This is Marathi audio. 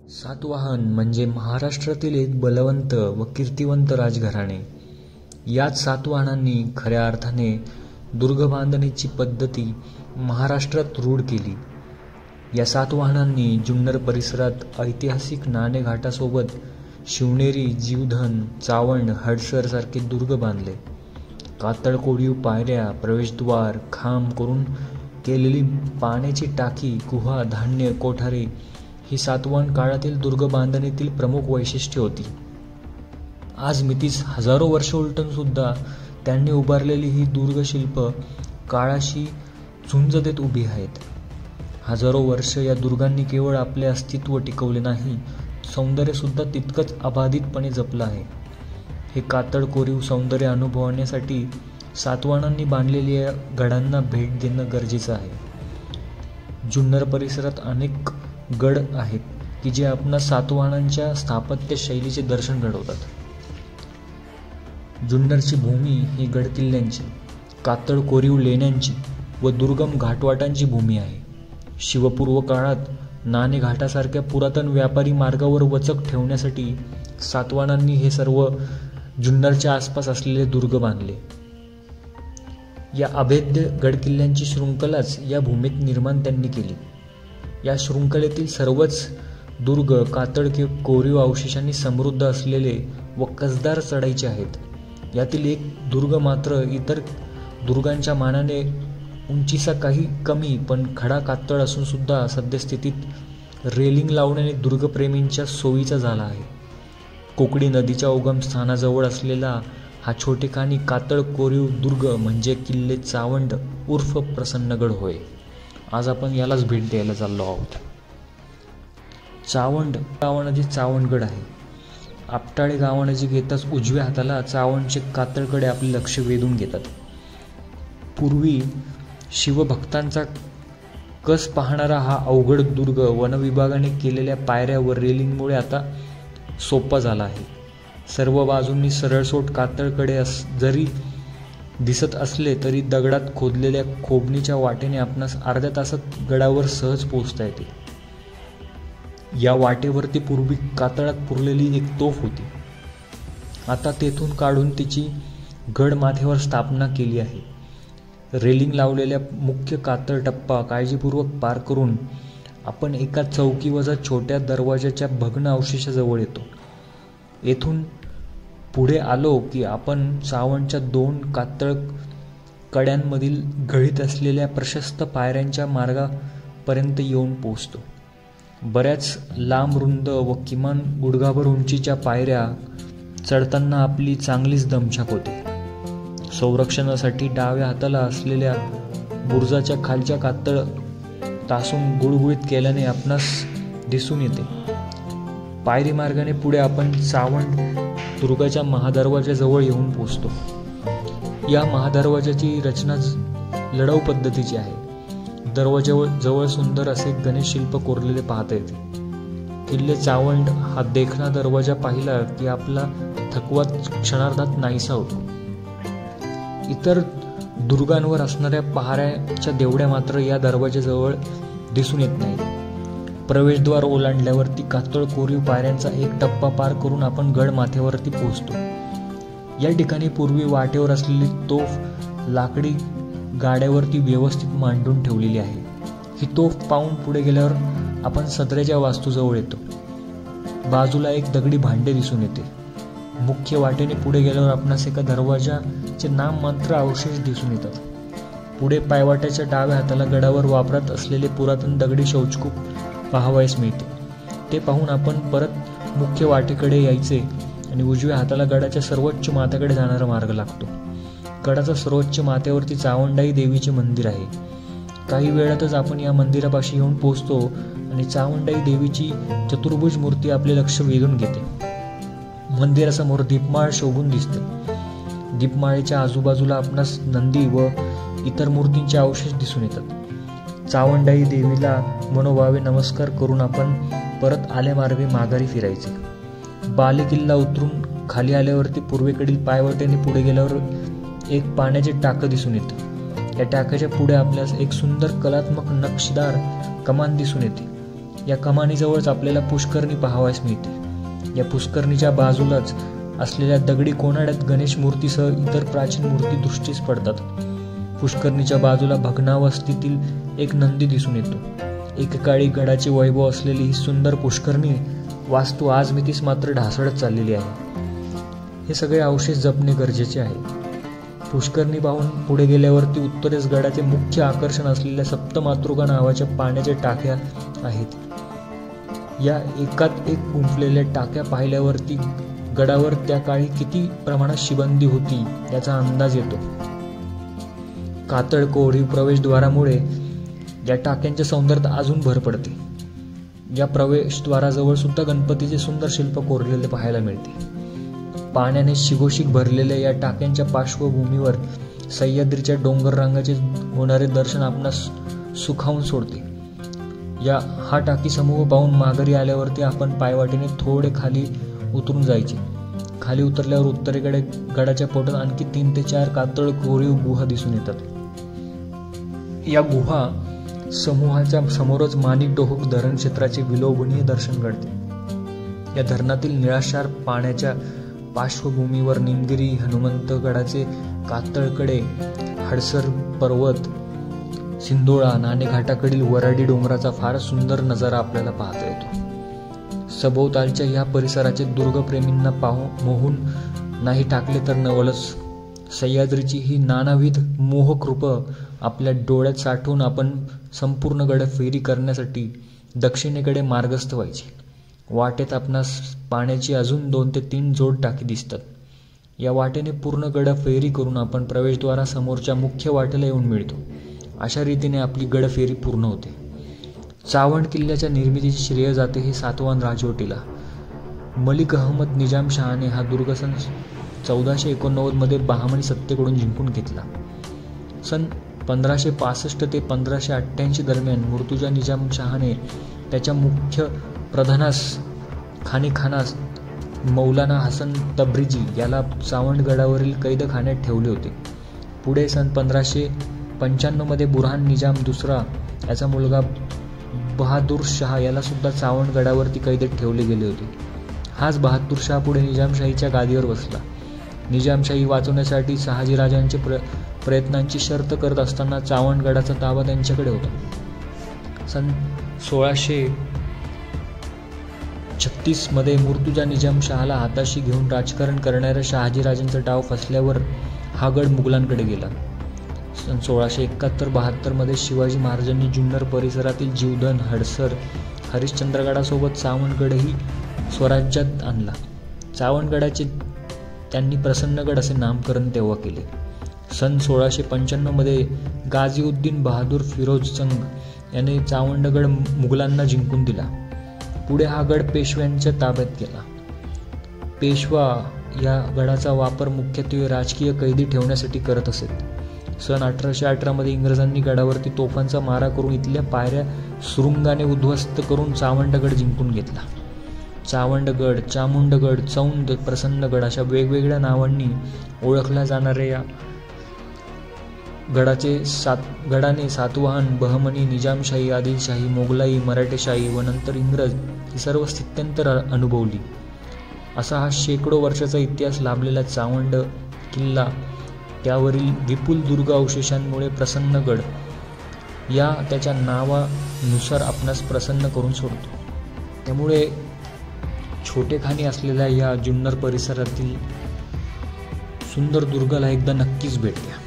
सातवाहन म्हणजे महाराष्ट्रातील एक बलवंत व कीर्तिवंत राजघराणे. याच सातवाहनांनी खऱ्या अर्थाने दुर्ग बांधणीची पद्धती महाराष्ट्रात रूढ केली. या सातवाहनांनी जुन्नर परिसरात ऐतिहासिक नाणेघाटासोबत शिवनेरी, जीवधन, चावंड, हडसर सारखे दुर्ग बांधले. कातळ कोरीव पायऱ्या, प्रवेशद्वार, खांब करून केलेली पाण्याची टाकी, गुहा, धान्य कोठारे ही सातवाहन काळातील दुर्ग बांधणीतील प्रमुख वैशिष्ट्ये होती. आज मितीस हजारो वर्ष उलटून सुद्धा त्यांनी उभारलेली ही दुर्गशिल्प काळाशी झुंज देत उभी आहेत. हजारो वर्ष या दुर्गांनी केवळ आपले अस्तित्व टिकवले नाही, सौंदर्य सुद्धा तितकंच अबाधितपणे जपलं आहे. हे कातळ कोरीव सौंदर्य अनुभवण्यासाठी सातवाहनांनी बांधलेल्या गडांना भेट देणं गरजेचं आहे. जुन्नर परिसरात अनेक गड आहेत की जे आपणास सातवाहनांच्या स्थापत्य शैलीचे दर्शन घडवतात. जुन्नरची भूमी ही गडकिल्ल्यांची, कातळ कोरीव लेण्यांची व दुर्गम घाटवाटांची भूमी आहे. शिवपूर्व काळात नाणेघाटासारख्या पुरातन व्यापारी मार्गावर वचक ठेवण्यासाठी सातवाहनांनी हे सर्व जुन्नरच्या आसपास असलेले दुर्ग बांधले. या अभेद्य गडकिल्ल्यांची शृंखलाच या भूमीत निर्माण त्यांनी केली. या शृंखलेतील सर्वच दुर्ग कातळ कोरीव अवशेषांनी समृद्ध असलेले व कसदार चढाईचे आहेत. यातील एक दुर्ग मात्र इतर दुर्गांच्या मानाने उंचीचा काही कमी पण खडा कातळ असून सुद्धा सद्यस्थितीत रेलिंग लावण्याने दुर्गप्रेमींच्या सोयीचा झाला आहे. कोकडी नदीच्या उगम स्थानाजवळ असलेला हा छोटेखानी कातळ कोरीव दुर्ग म्हणजे किल्ले चावंड उर्फ प्रसन्नगड होय. आज आपण यालाच भेट द्यायला चाललो आहोत. चावंड गावानजीक चावंडगड आहे. आपटाळे गावानजीक येताच उजव्या हाताला चावंडचे कातळकडे आपले लक्ष वेधून घेतात. पूर्वी शिवभक्तांचा कस पाहणारा हा अवघड दुर्ग वनविभागाने केलेल्या पायऱ्या व रेलिंगमुळे आता सोपा झाला आहे. सर्व बाजूंनी सरळसोट कातळकडे जरी दिसत असले तरी दगडात खोदलेल्या खोबणीच्या वाटेने आपणास अर्ध्या तासात गडावर सहज पोहोचता येते. या वाटेवरती पूर्वी कातळात पुरलेली एक तोफ होती. आता तेथून काढून तिची गड माथ्यावर स्थापना केली आहे. रेलिंग लावलेल्या मुख्य कातळ टप्पा काळजीपूर्वक पार करून आपण एका चौकीवजा छोट्या दरवाजाच्या भग्न अवशेषाजवळ येतो. येथून पुढे आलो की आपण चावंडच्या 2 कातळ कड्यांमधील गळीत असलेल्या प्रशस्त पायऱ्यांच्या मार्गापर्यंत येऊन पोहोचतो. बऱ्याच लांब, रुंद व किमान गुडघाभर उंचीच्या पायऱ्या चढताना आपली चांगलीच दमछाक होते. संरक्षणासाठी डाव्या हाताला असलेल्या बुरुजाच्या खालच्या कातळ तासून गुळगुळीत केल्याने आपणास दिसून येते. पायरी मार्गाने पुढे आपण चावंड दुर्गाच्या महादरवाजाजवळ येऊन पोहोचतो. या महादरवाजाची रचना लढाऊ पद्धतीची आहे. दरवाजाजवळ सुंदर असे गणेश शिल्प कोरलेले पाहता येते. किल्ले चावंड हा देखणा दरवाजा पाहिला की आपला थकवा क्षणार्धात नाहीसा होतो. इतर दुर्गांवर असणाऱ्या पहाऱ्याच्या देवड्या मात्र या दरवाजाजवळ दिसून येत नाही. प्रवेशद्वार ओलांडल्यावरती कातळ कोरीव पायऱ्यांचा एक टप्पा पार करून आपण गड माथ्यावरती पोहोचतो. या ठिकाणी पूर्वी वाटेवर असलेली तोफ लाकडी गाड्यावरती व्यवस्थित मांडून ठेवलेली आहे. ही तोफ पाहून पुढे गेल्यावर आपण सदऱ्याच्या वास्तूजवळ येतो. बाजूला एक दगडी भांडे दिसून येते. मुख्य वाटेने पुढे गेल्यावर आपणास एका दरवाजाचे नाममात्र अवशेष दिसून येतात. पुढे पायवाट्याच्या डाव्या हाताला गडावर वापरात असलेले पुरातन दगडी शौचकूप पाहावयास मिळते. ते पाहून आपण परत मुख्य वाटेकडे यायचे आणि उजव्या हाताला गडाच्या सर्वोच्च माथ्याकडे जाणारा मार्ग लागतो. गडाच्या सर्वोच्च माथ्यावरती चावंडाई देवीचे मंदिर आहे. काही वेळातच आपण या मंदिरापाशी येऊन पोहोचतो आणि चावंडाई देवीची चतुर्भुज मूर्ती आपले लक्ष वेधून घेते. मंदिरासमोर दीपमाळ शोभून दिसते. दीपमाळेच्या आजूबाजूला आपणास नंदी व इतर मूर्तींचे अवशेष दिसून येतात. चावंडाई देवीला मनोभावे नमस्कार करून आपण परत आल्यामार्गे माघारी फिरायचे. बालेकिल्ला उतरून खाली आल्यावरती पूर्वेकडील पायवाटेने पुढे गेल्यावर एक पाण्याचे टाकं दिसून येतं. या टाकाच्या पुढे आपल्यास एक सुंदर कलात्मक नक्षीदार कमान दिसून येते. या कमानीजवळच आपल्याला पुष्करणी पाहावयास मिळते. या पुष्करणीच्या बाजूलाच असलेल्या दगडी कोनाड्यात गणेश मूर्तीसह इतर प्राचीन मूर्ती दृष्टीस पडतात. पुष्करणीच्या बाजूला भग्नावस्थेतील एक नंदी दिसून येतो. एकेकाळी गडाचे वैभव असलेली ही सुंदर पुष्करणी वास्तू आज मितीस मात्र ढासळत चाललेली आहे. हे सगळे अवशेष जपणे गरजेचे आहे. पुष्करणी पाहून पुढे गेल्यावरती उत्तरेस गडाचे मुख्य आकर्षण असलेल्या सप्तमातृका नावाच्या पाण्याच्या टाक्या आहेत. या एकात एक गुंफलेल्या टाक्या पाहिल्यावरती गडावर त्या काळी किती प्रमाणात शिबंदी होती याचा अंदाज येतो. कातळ कोरीव प्रवेशद्वारामुळे या टाक्यांच्या सौंदर्यात अजून भर पडते. या प्रवेशद्वाराजवळ सुद्धा गणपतीचे सुंदर शिल्प कोरलेले पाहायला मिळते. पाण्याने शिगोशिग भरलेल्या या टाक्यांच्या पार्श्वभूमीवर सह्याद्रीच्या डोंगर रांगाचे होणारे दर्शन आपणास सुखावून सोडते. हा टाकी समूह पाहून माघारी आल्यावरती आपण पायवाटेने थोडे खाली उतरून जायचे. खाली उतरल्यावर उत्तरेकडे गडाच्या पोटात आणखी 3 ते 4 कातळ कोरीव गुहा दिसून येतात. या गुहा समूहाच्या समोरच माणिक डोहक धरण क्षेत्राचे विलोभनीय दर्शन घडते. या धरणातील निळाशार पाण्याच्या पार्श्वभूमीवर निमगिरी, हनुमंतगडाचे कातळकडे, हडसर पर्वत, सिंधोळा, नाणेघाटाकडील वराडी डोंगराचा फार सुंदर नजारा आपल्याला पाहता येतो. सभोवतालच्या या परिसराचे दुर्गप्रेमींना मोहून नाही टाकले तर नवलच. सह्याद्रीची ही नानाविध मोहक रूपं आपल्या डोळ्यात साठवून आपण संपूर्ण गड फेरी करण्यासाठी दक्षिणेकडे मार्गस्थ व्हायचे. वाटेत आपणास पाण्याची अजून 2 ते 3 जोड टाकी दिसतात. या वाटेने पूर्ण गड फेरी करून आपण प्रवेशद्वारासमोरच्या मुख्य वाटेला येऊन मिळतो. अशा रीतीने आपली गडफेरी पूर्ण होते. चावंड किल्ल्याच्या निर्मितीचे श्रेय जाते हे सातवाहन राजवटीला. मलिक अहमद निजामशहाने हा दुर्ग सन 1489 मध्ये बहामनी सत्तेकडून जिंकून घेतला. सन 1565 ते 1588 दरम्यान मुर्तुजा निजामशहाने त्याच्या मुख्य प्रधानास खानास मौलाना हसन तब्रिजी याला चावंडगडावरील कैदखान्यात ठेवले होते. पुढे सन 1595 मध्ये बुरहान निजाम दुसरा याचा मुलगा बहादूर शाह याला सुद्धा चावंडगडावरती कैदेत ठेवले गेले होते. हाच बहादूर शाह पुढे निजामशाहीच्या गादीवर बसला. निजामशाही वाचवण्यासाठी शहाजीराजांचे प्रयत्नांची शर्त करत असताना चावंडगडाचा ताबा त्यांच्याकडे होता. सन 1636 मध्ये मुर्तुजा निजामशहाला हाताशी घेऊन राजकारण करणाऱ्या शहाजीराजांचा डाव फसल्यावर हा गड मुघलांकडे गेला. सन 1671-72 मध्ये शिवाजी महाराजांनी जुन्नर परिसरातील जीवधन, हडसर, हरिश्चंद्रगडासोबत चावंडगडही स्वराज्यात आणला. चावंडगडाचे त्यांनी प्रसन्नगड असे नामकरण तेव्हा केले. सन 1695 मध्ये गाझीउद्दीन बहादूर फिरोजचंग याने चावंडगड मुघलांना जिंकून दिला. पुढे हा गड पेशव्यांच्या ताब्यात गेला. पेशवा या गडाचा वापर मुख्यत्वे राजकीय कैदी ठेवण्यासाठी करत असत. सन 1818 मध्ये इंग्रजांनी गडावरती तोफांचा मारा करून इथल्या पायऱ्या सुरुंगाने उद्ध्वस्त करून चावंडगड जिंकून घेतला. चावंडगड, चामुंडगड, चौंड, प्रसन्नगड अशा वेगवेगळ्या नावांनी ओळखल्या जाणाऱ्या या गडाने सातवाहन, बहमनी, निजामशाही, आदिलशाही, मोगलाई, मराठेशाही व नंतर इंग्रज ही सर्व स्थित्यंतर अनुभवली. असा हा शेकडो वर्षाचा इतिहास लाभलेला चावंड किल्ला त्यावरील विपुल दुर्ग अवशेषांमुळे प्रसन्नगड या त्याच्या नावानुसार आपणास प्रसन्न करून सोडतो. त्यामुळे छोटेखानी असलेल्या या जुन्नर परिसरातील सुंदर दुर्गाला एकदा नक्कीच भेट द्या.